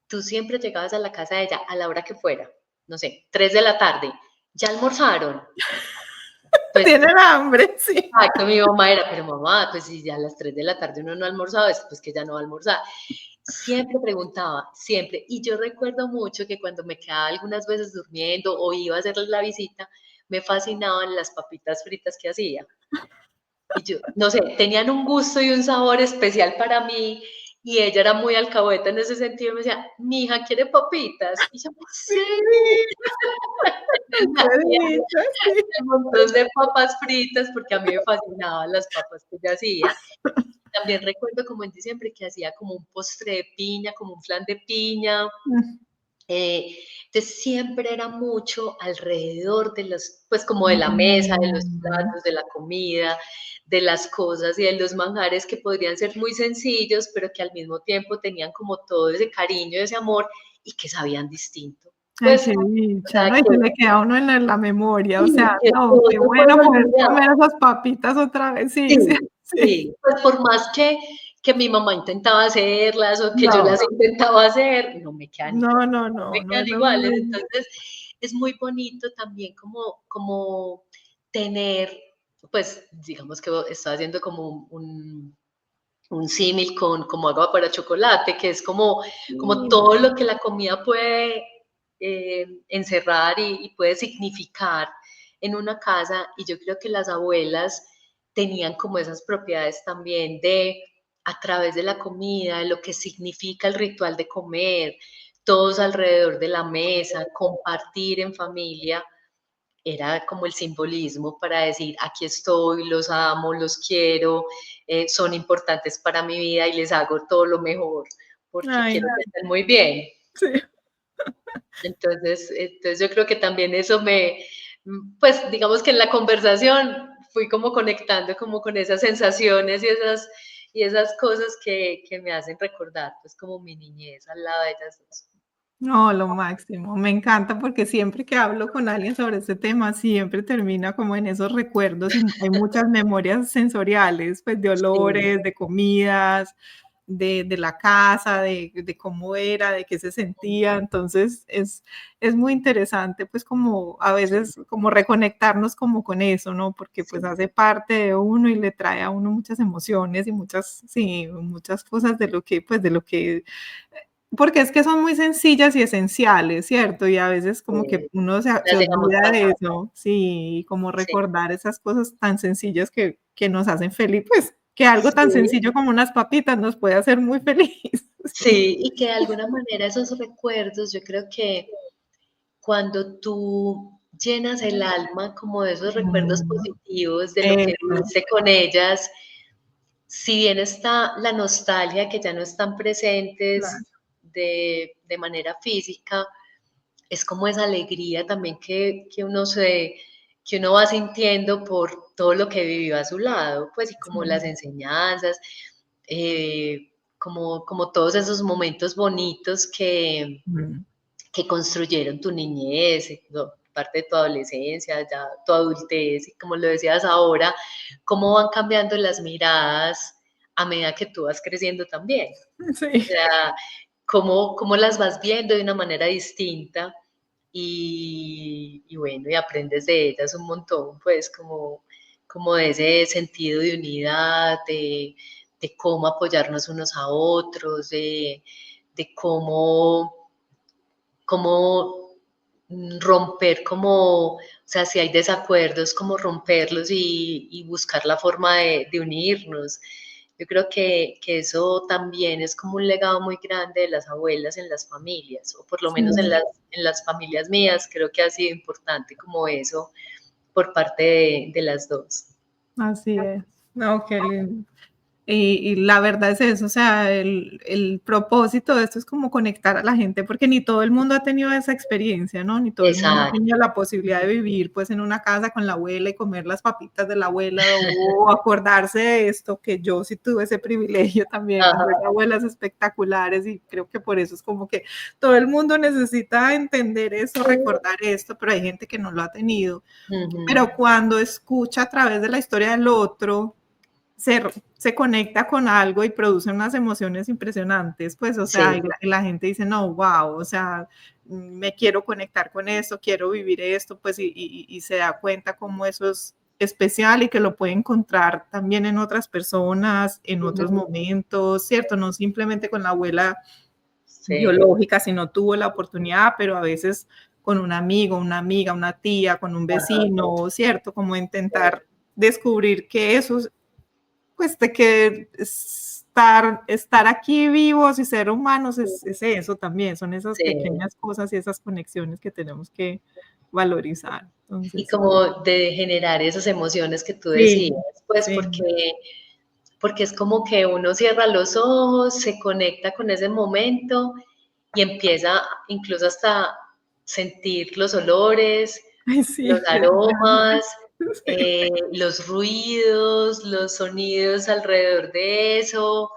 tú siempre llegabas a la casa de ella a la hora que fuera, no sé, 3 de la tarde. ¿Ya almorzaron? Pues, Tienen hambre, sí. exacto, mi mamá era, pero mamá, pues si ya a las 3 de la tarde uno no ha almorzado, es pues que ya no va a almorzar. Siempre preguntaba, siempre. Y yo recuerdo mucho que cuando me quedaba algunas veces durmiendo o iba a hacerles la visita, me fascinaban las papitas fritas que hacía. Y yo, no sé, tenían un gusto y un sabor especial para mí. Y ella era muy alcahueta en ese sentido. Me decía, mi hija quiere papitas. Y yo, Sí, sí. qué dicha, sí. Un montón de papas fritas porque a mí me fascinaban las papas que ella hacía. También recuerdo como en diciembre que hacía como un postre de piña, como un flan de piña. Mm, Entonces siempre era mucho alrededor de los, pues como de la mesa, de los mm. platos, de la comida, de las cosas y de los manjares que podrían ser muy sencillos, pero que al mismo tiempo tenían como todo ese cariño, ese amor y que sabían distinto. Ay, Pues, qué o dicha, sea, ¿no? Y se le queda a uno en la memoria, o sea, que no, todo qué se puede bueno poder olvidar. comer esas papitas otra vez. Sí, Sí, sí, sí. sí, pues por más que mi mamá intentaba hacerlas o que yo No, las intentaba hacer, no me quedan no, igual, no, no no, me no quedan es lo iguales. mismo. Entonces, es muy bonito también como tener, pues digamos que estoy haciendo como un símil con como agua para chocolate, que es como Sí. todo lo que la comida puede encerrar y puede significar en una casa. Y yo creo que las abuelas tenían como esas propiedades también de, a través de la comida, de lo que significa el ritual de comer, todos alrededor de la mesa, compartir en familia, era como el simbolismo para decir, aquí estoy, los amo, los quiero, son importantes para mi vida y les hago todo lo mejor porque Ay, quiero que estén muy bien. sí. Entonces yo creo que también eso pues digamos que en la conversación fui como conectando como con esas sensaciones y esas cosas que me hacen recordar pues como mi niñez al lado de ellas dos. No, lo máximo. Me encanta porque siempre que hablo con alguien sobre este tema, siempre termina como en esos recuerdos y hay muchas memorias sensoriales, pues de Sí, olores, de comidas, de la casa, de cómo era, de qué se sentía. Entonces es muy interesante, pues como a veces como reconectarnos como con eso, ¿no? Porque pues Sí, hace parte de uno y le trae a uno muchas emociones y muchas, sí, muchas cosas de lo que, pues de lo que porque es que son muy sencillas y esenciales, ¿cierto? Y a veces como que uno se las dejamos olvida de pasar. eso, sí, y como Sí, recordar esas cosas tan sencillas que nos hacen feliz, pues, que algo tan sí, sencillo como unas papitas nos puede hacer muy feliz. Sí. sí, y que de alguna manera esos recuerdos, yo creo que cuando tú llenas el alma como de esos recuerdos Mm, positivos, de lo que eso, viviste con ellas, si bien está la nostalgia, que ya no están presentes claro. de manera física, es como esa alegría también que uno va sintiendo por todo lo que vivió a su lado, pues, y como las Sí. enseñanzas, como todos esos momentos bonitos Mm. que construyeron tu niñez, parte de tu adolescencia, ya tu adultez, y como lo decías ahora, cómo van cambiando las miradas a medida que tú vas creciendo también. O Sí. sea, cómo las vas viendo de una manera distinta y bueno, y aprendes de ellas un montón, pues como de ese sentido de unidad, de cómo apoyarnos unos a otros, de cómo romper o sea, si hay desacuerdos, como romperlos y buscar la forma de unirnos. Yo creo que eso también es como un legado muy grande de las abuelas en las familias, o por lo menos Sí, en las familias mías, creo que ha sido importante como eso por parte de las dos. así es. No, qué lindo. Y la verdad es eso, o sea, el propósito de esto es como conectar a la gente, porque ni todo el mundo ha tenido esa experiencia, ¿no? Ni todo el mundo ha Exacto. tenido la posibilidad de vivir, pues, en una casa con la abuela y comer las papitas de la abuela, o acordarse de esto, que yo sí tuve ese privilegio también, Ajá. tener abuelas espectaculares, y creo que por eso es como que todo el mundo necesita entender eso, recordar esto, pero hay gente que no lo ha tenido. Ujú. Pero cuando escucha a través de la historia del otro, se, se conecta con algo y produce unas emociones impresionantes, pues, o sea, Sí. y la gente dice, no, wow, o sea, me quiero conectar con esto, quiero vivir esto, pues, y se da cuenta cómo eso es especial y que lo puede encontrar también en otras personas, en otros Ujú. momentos, ¿cierto? No simplemente con la abuela Sí. biológica, si no tuvo la oportunidad, pero a veces con un amigo, una amiga, una tía, con un Ajá. vecino, ¿cierto? Como intentar descubrir que eso, pues de que estar aquí vivos y ser humanos es eso también, son esas Sí. pequeñas cosas y esas conexiones que tenemos que valorizar. Y Entonces, sí. como de generar esas emociones que tú decías, Sí, pues sí, porque es como que uno cierra los ojos, se conecta con ese momento y empieza incluso hasta sentir los olores, ay, los sí, aromas, sí, los ruidos, los sonidos alrededor de eso,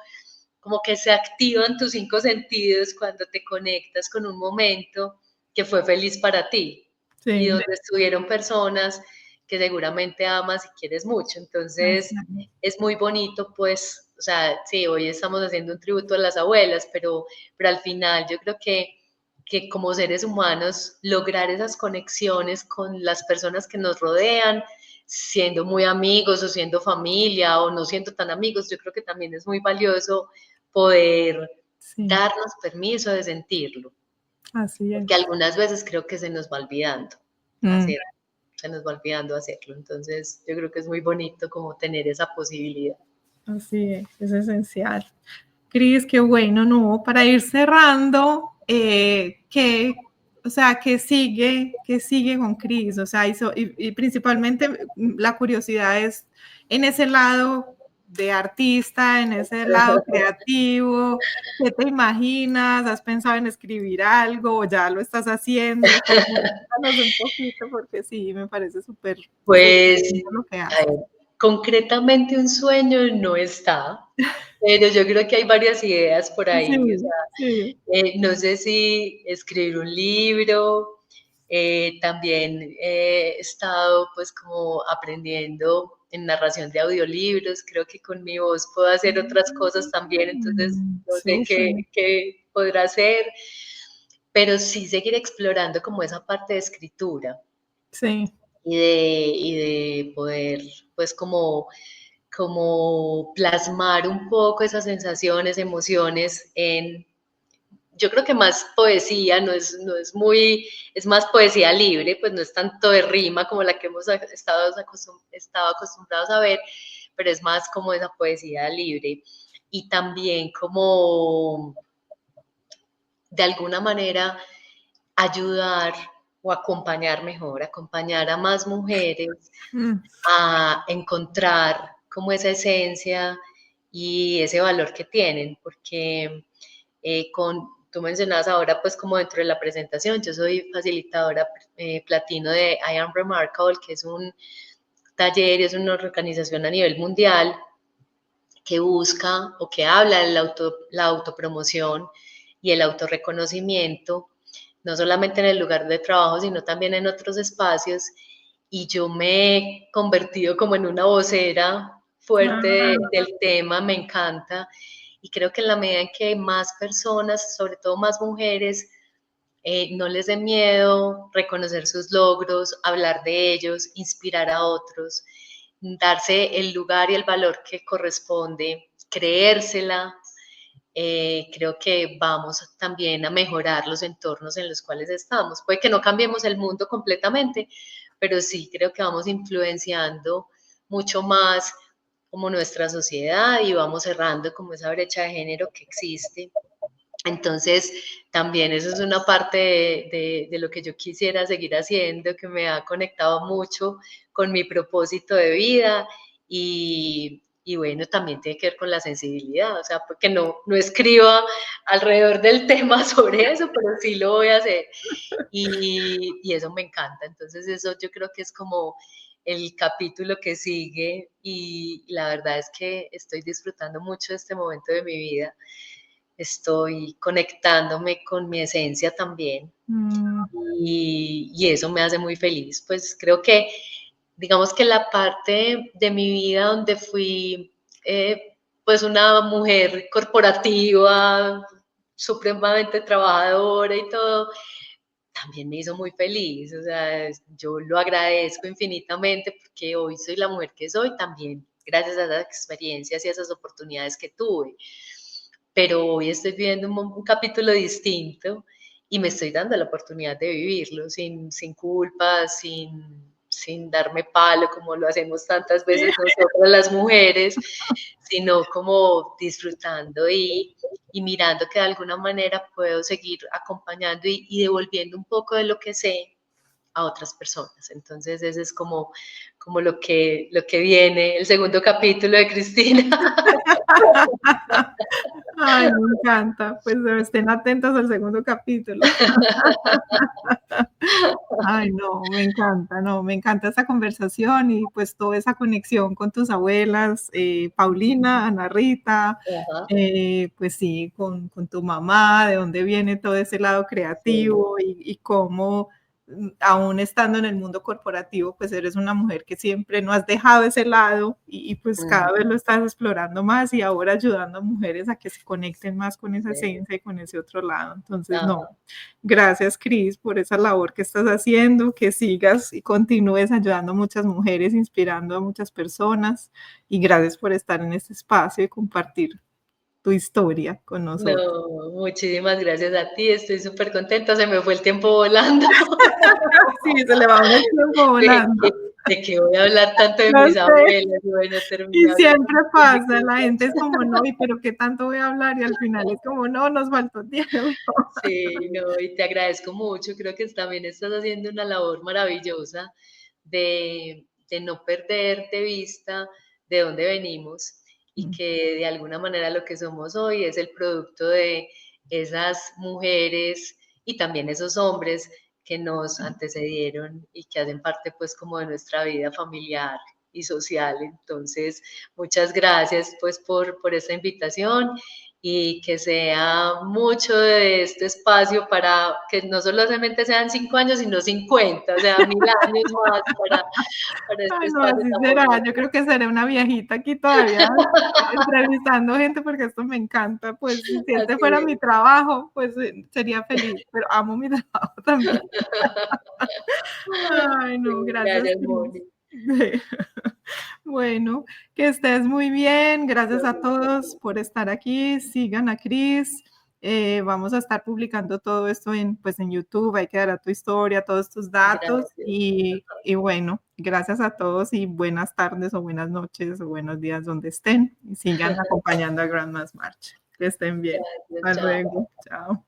como que se activan tus cinco sentidos cuando te conectas con un momento que fue feliz para ti y sí, donde estuvieron personas que seguramente amas y quieres mucho. así Entonces, es. es muy bonito, pues, o sea, sí, hoy estamos haciendo un tributo a las abuelas, pero al final yo creo que como seres humanos, lograr esas conexiones con las personas que nos rodean, siendo muy amigos o siendo familia o no siendo tan amigos, yo creo que también es muy valioso poder Sí, darnos permiso de sentirlo, así porque es. algunas veces creo que se nos va olvidando Mm, hacerlo, se nos va olvidando hacerlo. Entonces, yo creo que es muy bonito como tener esa posibilidad. así es esencial. Cris, qué bueno, ¿no? Para ir cerrando, o sea, qué sigue con Cris? O sea, y principalmente la curiosidad es en ese lado de artista, en ese lado creativo, ¿qué te imaginas? ¿Has pensado en escribir algo o ya lo estás haciendo? Cuéntanos un poquito porque sí, me parece súper, súper Pues, lindo lo que a haces. ver, concretamente un sueño no está, pero yo creo que hay varias ideas por ahí. O Sí, sea, sí. no sé si escribir un libro, también he estado pues como aprendiendo en narración de audiolibros, creo que con mi voz puedo hacer otras cosas también, entonces no sé Súper. qué podrá hacer, pero sí seguir explorando como esa parte de escritura Sí. y de poder, pues como plasmar un poco esas sensaciones, emociones en, yo creo que más poesía, no es muy, es más poesía libre, pues no es tanto de rima como la que hemos estado acostumbrados a ver, pero es más como esa poesía libre. Y también como, de alguna manera, ayudar o acompañar mejor, acompañar a más mujeres Mm, a encontrar como esa esencia y ese valor que tienen, porque tú mencionabas ahora, pues como dentro de la presentación, yo soy facilitadora platino de I Am Remarkable, que es un taller, es una organización a nivel mundial que busca o que habla de la autopromoción y el autorreconocimiento, no solamente en el lugar de trabajo, sino también en otros espacios. Y yo me he convertido como en una vocera fuerte ah, del tema, me encanta. Y creo que en la medida en que más personas, sobre todo más mujeres, no les dé miedo reconocer sus logros, hablar de ellos, inspirar a otros, darse el lugar y el valor que corresponde, creérsela. Creo que vamos también a mejorar los entornos en los cuales estamos. Puede que no cambiemos el mundo completamente, pero sí creo que vamos influenciando mucho más como nuestra sociedad y vamos cerrando como esa brecha de género que existe. Entonces, también eso es una parte de lo que yo quisiera seguir haciendo, que me ha conectado mucho con mi propósito de vida y bueno, también tiene que ver con la sensibilidad, o sea, porque no escriba alrededor del tema sobre eso, pero sí lo voy a hacer y eso me encanta. Entonces, eso yo creo que es como el capítulo que sigue y la verdad es que estoy disfrutando mucho de este momento de mi vida, estoy conectándome con mi esencia también mm, y eso me hace muy feliz. Pues creo que, digamos que la parte de mi vida donde fui pues una mujer corporativa, supremamente trabajadora y todo, también me hizo muy feliz. O sea, yo lo agradezco infinitamente porque hoy soy la mujer que soy también gracias a esas experiencias y a esas oportunidades que tuve, pero hoy estoy viviendo un capítulo distinto y me estoy dando la oportunidad de vivirlo sin culpa, sin darme palo como lo hacemos tantas sí. veces nosotras las mujeres, sino como disfrutando y mirando que de alguna manera puedo seguir acompañando y devolviendo un poco de lo que sé a otras personas. Entonces ese es como lo que viene, el segundo capítulo de Cristina. Ay, me encanta. Pues estén atentos al segundo capítulo. Ay, no, me encanta, no, me encanta esta conversación y pues toda esa conexión con tus abuelas, Paulina, Ana Rita, Ajá, pues sí, con tu mamá, de dónde viene todo ese lado sí. creativo y cómo, aún estando en el mundo corporativo, pues eres una mujer que siempre no has dejado ese lado y pues cada vez Ujú, lo estás explorando más y ahora ayudando a mujeres a que se conecten más con esa sí. esencia y con ese otro lado. Entonces, no, Ajá. gracias, Cris, por esa labor que estás haciendo, que sigas y continúes ayudando a muchas mujeres, inspirando a muchas personas. Y gracias por estar en este espacio y compartir tu historia con nosotros. No, muchísimas gracias a ti, estoy súper contenta, se me fue el tiempo volando. Sí, se le va uno el tiempo De, volando. de, de que voy a hablar tanto de No mis sé. abuelas y bueno, Y terminé hablando siempre de pasa, la mi gente es como, no, ¿y pero qué tanto voy a hablar? Y al final es como, no, nos faltó tiempo. Sí, no, y te agradezco mucho, creo que también estás haciendo una labor maravillosa de no perder de vista de dónde venimos y que de alguna manera lo que somos hoy es el producto de esas mujeres y también esos hombres que nos antecedieron y que hacen parte pues como de nuestra vida familiar y social. Entonces, muchas gracias pues por esta invitación y que sea mucho de este espacio para que no solamente sean 5 años, sino 50, o sea, 1000 años más para este Ay, no, espacio así tan será. bonito. Yo creo que seré una viejita aquí todavía entrevistando gente porque esto me encanta. Pues si este Así fuera mi es. trabajo, pues sería feliz, pero amo mi trabajo también. Ay, no, Sí, gracias, gracias, Cris. Moni. Bueno, que estés muy bien. Gracias a todos por estar aquí. Sigan a Cris. Vamos a estar publicando todo esto pues en YouTube. Ahí quedará tu historia, todos tus datos. Gracias. Y bueno, gracias a todos y buenas tardes o buenas noches o buenos días donde estén. Y sigan acompañando a Grandma's March. Que estén bien. Gracias, Hasta chao. luego. Chao.